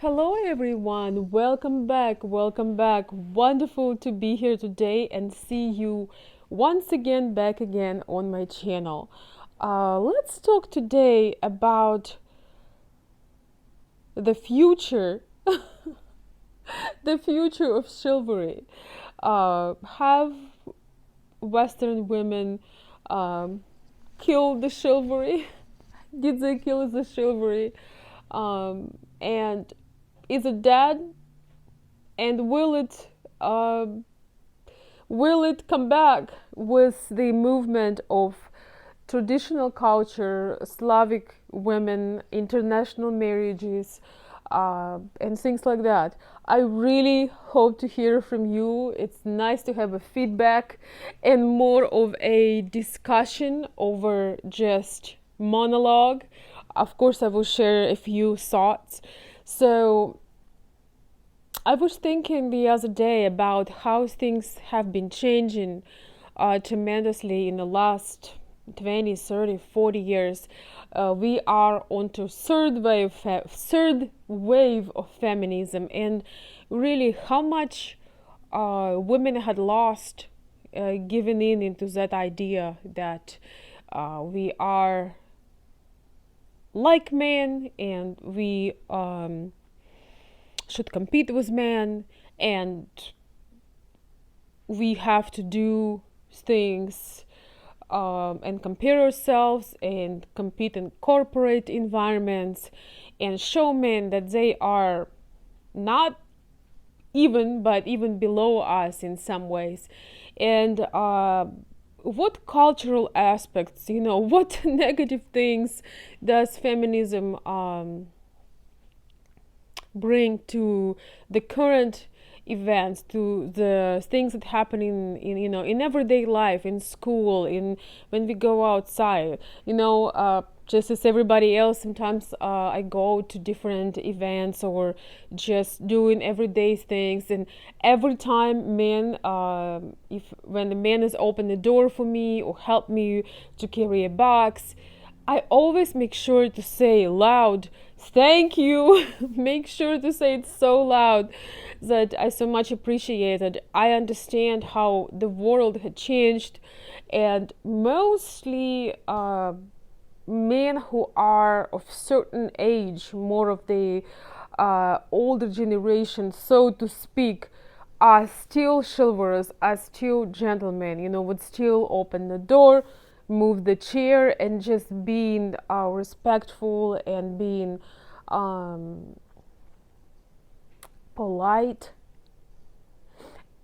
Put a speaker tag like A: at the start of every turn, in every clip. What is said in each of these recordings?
A: Hello everyone, welcome back, welcome back. Wonderful to be here today and see you once again back again on my channel. Let's talk today about the future, the future of chivalry. Have Western women killed the chivalry? Did they kill the chivalry? And is it dead? And will it come back with the movement of traditional culture, Slavic women, international marriages, and things like that? I really hope to hear from you. It's nice to have a feedback and more of a discussion over just monologue. Of course, I will share a few thoughts. So, I was thinking the other day about how things have been changing tremendously in the last 20, 30, 40 years. We are onto third wave of feminism, and really how much women had lost giving in into that idea that we are like men and we should compete with men, and we have to do things and compare ourselves and compete in corporate environments and show men that they are not even but even below us in some ways. And what cultural aspects, what negative things does feminism bring to the current events, to the things that happen in everyday life, in school, in when we go outside. Just as everybody else, sometimes I go to different events or just doing everyday things, and every time men, if when the man has opened the door for me or helped me to carry a box, I always make sure to say loud, thank you. Make sure to say it so loud that I so much appreciate it. I understand how the world had changed, and mostly men who are of certain age, more of the older generation, so to speak, are still chivalrous, are still gentlemen, would still open the door, move the chair, and just being respectful and being polite.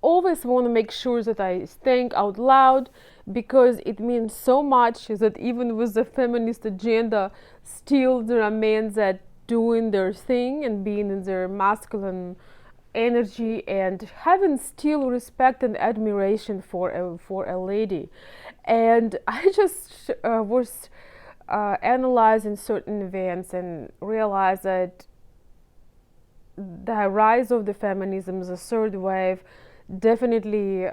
A: Always want to make sure that I think out loud, because it means so much that even with the feminist agenda, still there are men that doing their thing and being in their masculine energy and having still respect and admiration for a lady. And I just was analyzing certain events and realized that the rise of the feminism, the third wave, definitely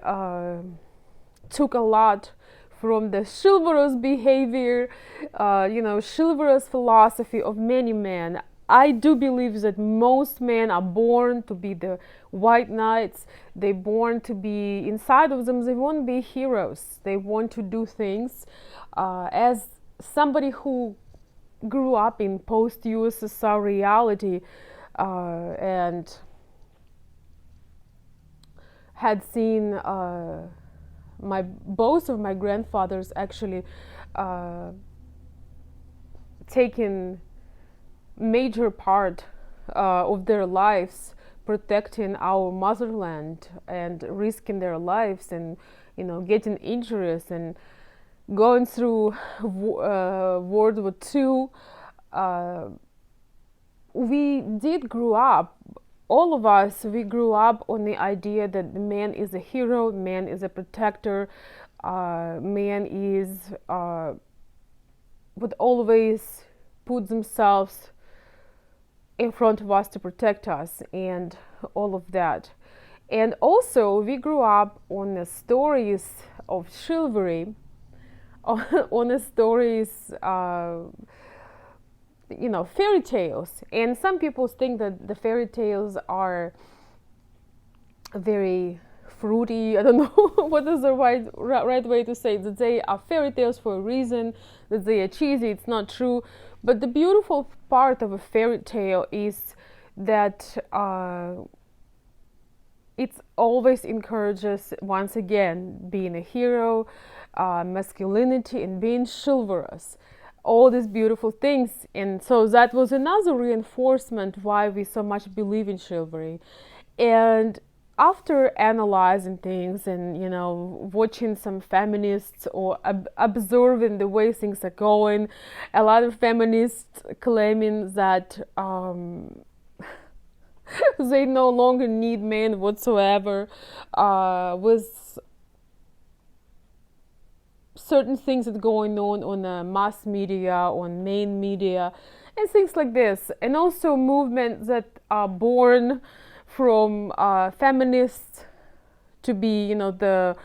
A: took a lot from the chivalrous behavior, chivalrous philosophy of many men. I do believe that most men are born to be the white knights. They're born to be, inside of them, they want to be heroes. They want to do things. As somebody who grew up in post-USSR reality and had seen both of my grandfathers actually taking major part of their lives protecting our motherland and risking their lives and getting injuries and going through World War II. We did grow up, all of us, we grew up on the idea that the man is a hero, man is a protector, man is would always put themselves in front of us to protect us and all of that. And also we grew up on the stories of chivalry, on the stories fairy tales. And some people think that the fairy tales are very fruity. I don't know what is the right way to say it, that they are fairy tales for a reason, that they are cheesy. It's not true. But the beautiful part of a fairy tale is that it always encourages, once again, being a hero, masculinity, and being chivalrous. All these beautiful things. And so that was another reinforcement why we so much believe in chivalry. And after analyzing things and watching some feminists or observing the way things are going, a lot of feminists claiming that they no longer need men whatsoever, with certain things that are going on mass media, on main media, and things like this. And also movements that are born from feminists to be, to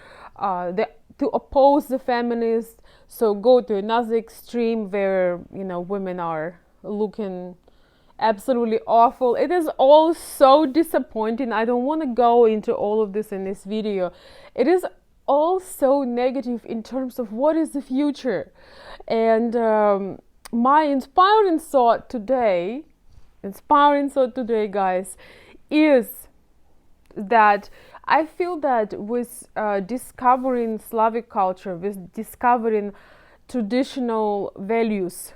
A: oppose the feminists. So go to another extreme where, women are looking absolutely awful. It is all so disappointing. I don't want to go into all of this in this video. It is all so negative in terms of what is the future. And my inspiring thought today, guys, is that I feel that with discovering Slavic culture, with discovering traditional values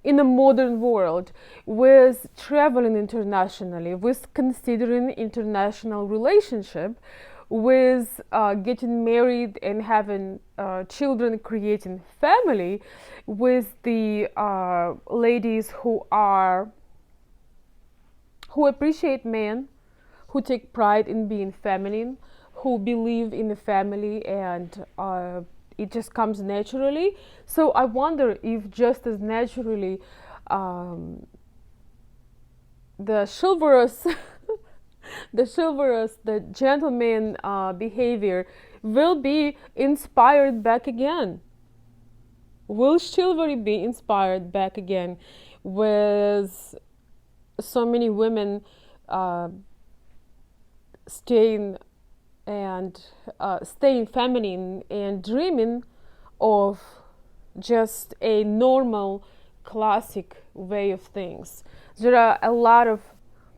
A: in a modern world, with traveling internationally, with considering international relationship, with getting married and having children, creating family, with the ladies who appreciate men, who take pride in being feminine, who believe in the family, and it just comes naturally. So I wonder if just as naturally the chivalrous the gentleman behavior will be inspired back again. Will chivalry be inspired back again with so many women staying feminine and dreaming of just a normal classic way of things? There are a lot of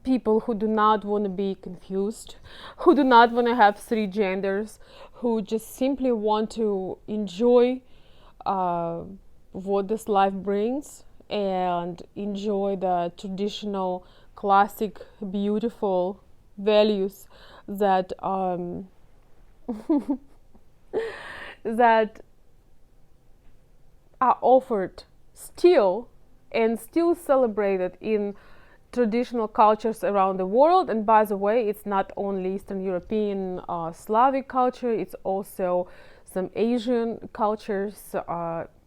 A: people who do not want to be confused, who do not want to have three genders, who just simply want to enjoy what this life brings and enjoy the traditional, classic, beautiful values that that are offered still and still celebrated in traditional cultures around the world. And by the way, it's not only Eastern European Slavic culture, it's also some Asian cultures,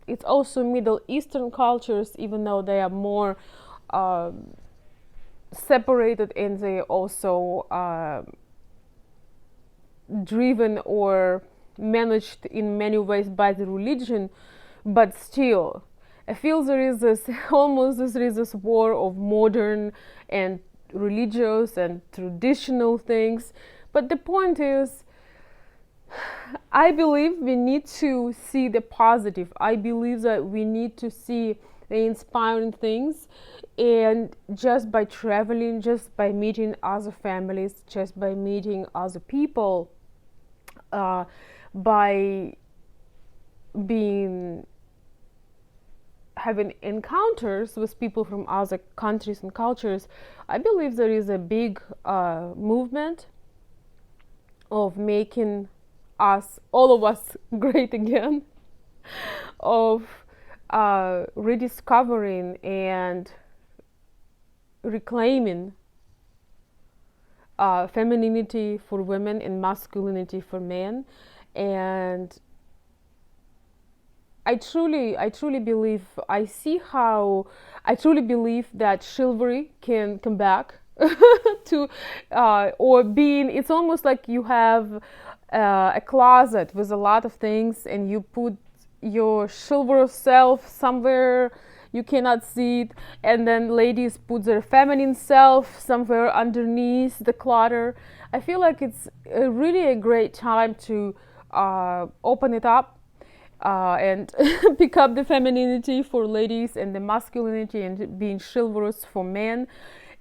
A: it's also Middle Eastern cultures, even though they are more separated, and they also driven or managed in many ways by the religion. But still, I feel there is this war of modern and religious and traditional things. But the point is, I believe we need to see the positive. I believe that we need to see the inspiring things, and just by traveling, just by meeting other families, just by meeting other people, by having encounters with people from other countries and cultures, I believe there is a big movement of making all of us great again, of rediscovering and reclaiming femininity for women and masculinity for men. And I truly believe, I truly believe that chivalry can come back to or being, it's almost like you have a closet with a lot of things, and you put your chivalrous self somewhere you cannot see it, and then ladies put their feminine self somewhere underneath the clutter. I feel like it's really a great time to open it up and pick up the femininity for ladies and the masculinity and being chivalrous for men.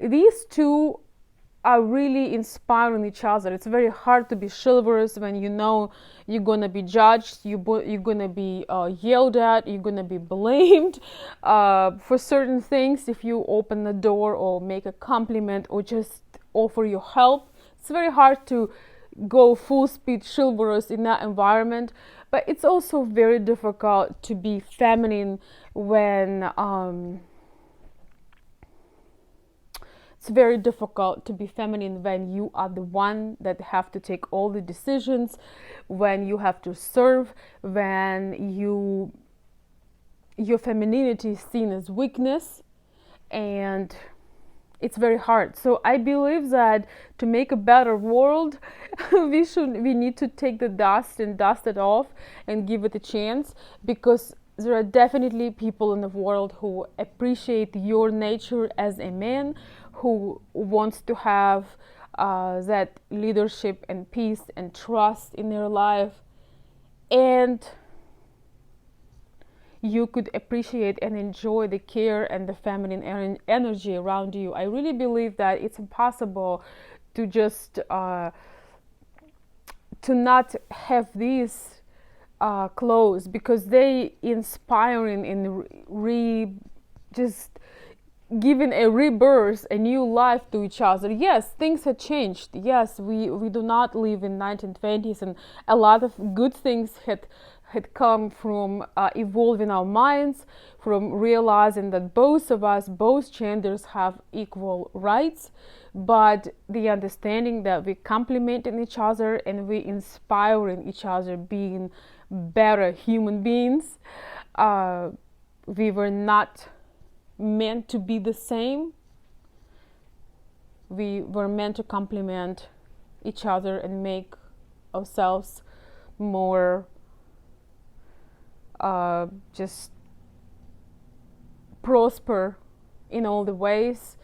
A: These two are really inspiring each other. It's very hard to be chivalrous when you know you're gonna be judged, you're gonna be yelled at, you're gonna be blamed for certain things if you open the door or make a compliment or just offer your help. It's very hard to go full speed chivalrous in that environment, but it's also very difficult to be feminine when it's very difficult to be feminine when you are the one that have to take all the decisions, when you have to serve, when your femininity is seen as weakness, and it's very hard. So I believe that to make a better world, we need to take the dust and dust it off and give it a chance, because there are definitely people in the world who appreciate your nature as a man, who wants to have that leadership and peace and trust in their life, and you could appreciate and enjoy the care and the feminine energy around you. I really believe that it's impossible to just to not have these clothes, because they inspiring and just giving a rebirth, a new life to each other. Yes, things have changed. Yes, we do not live in 1920s, and a lot of good things had come from evolving our minds, from realizing that both of us, both genders, have equal rights, but the understanding that we complementing each other and we inspiring each other being better human beings. We were not meant to be the same. We were meant to complement each other and make ourselves more just prosper in all the ways.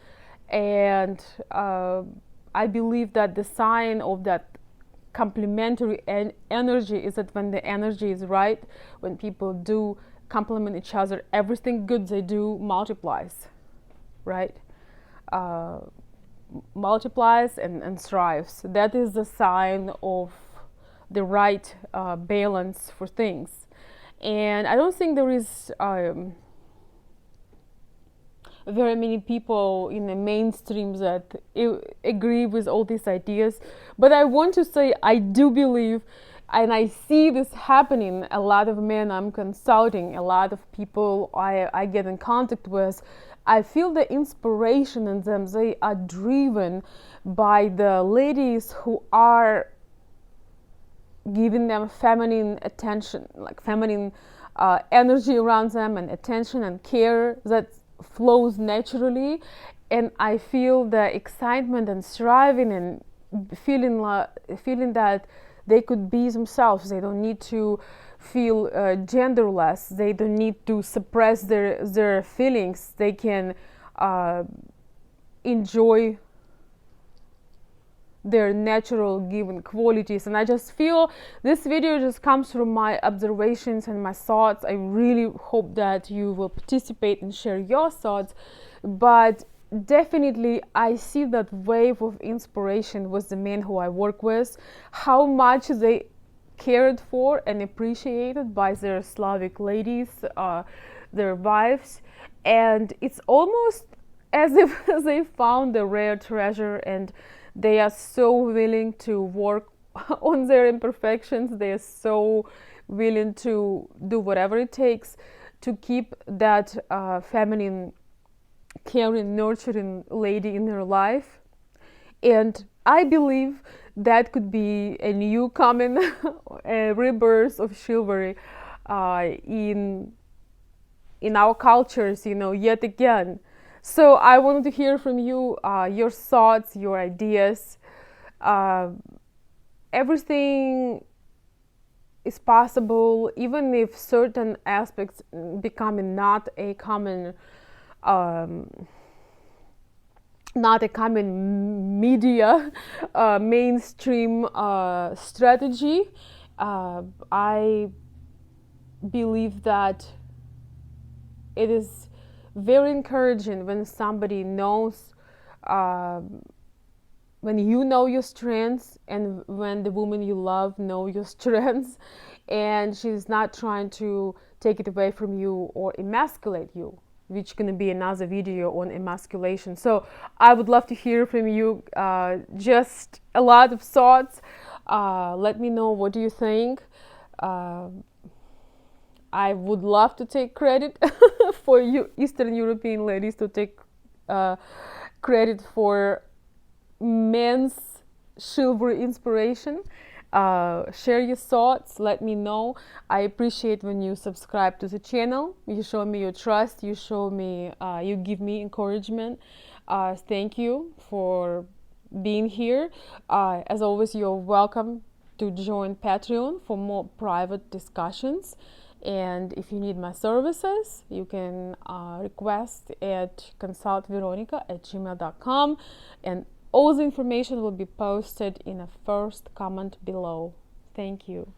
A: And I believe that the sign of that complementary energy is that when the energy is right, when people do complement each other, everything good they do multiplies, right? Multiplies and thrives. That is the sign of the right balance for things. And I don't think there is very many people in the mainstream that agree with all these ideas. But I want to say I do believe, and I see this happening, a lot of men I'm consulting, a lot of people I get in contact with, I feel the inspiration in them. They are driven by the ladies who are giving them feminine attention, like feminine energy around them, and attention and care that flows naturally. And I feel the excitement and striving and feeling that they could be themselves. They don't need to feel genderless. They don't need to suppress their feelings. They can enjoy their natural given qualities. And I just feel this video just comes from my observations and my thoughts. I really hope that you will participate and share your thoughts. But definitely I see that wave of inspiration with the men who I work with, how much they cared for and appreciated by their Slavic ladies, their wives, and it's almost as if they found a rare treasure, and they are so willing to work on their imperfections. They are so willing to do whatever it takes to keep that feminine, caring, nurturing lady in their life. And I believe that could be a new coming a rebirth of chivalry in our cultures, yet again. So I wanted to hear from you, your thoughts, your ideas. Everything is possible, even if certain aspects becoming um, not a common media mainstream strategy. I believe that it is very encouraging when somebody knows, when you know your strengths, and when the woman you love know your strengths, and she's not trying to take it away from you or emasculate you, which is going to be another video on emasculation. So I would love to hear from you, just a lot of thoughts. Let me know, what do you think. I would love to take credit for you Eastern European ladies to take credit for men's chivalry inspiration. Share your thoughts, let me know. I appreciate when you subscribe to the channel. You show me your trust, you show me, you give me encouragement. Thank you for being here. As always, you're welcome to join Patreon for more private discussions. And if you need my services, you can request at consultveronica@gmail.com, and all the information will be posted in a first comment below. Thank you.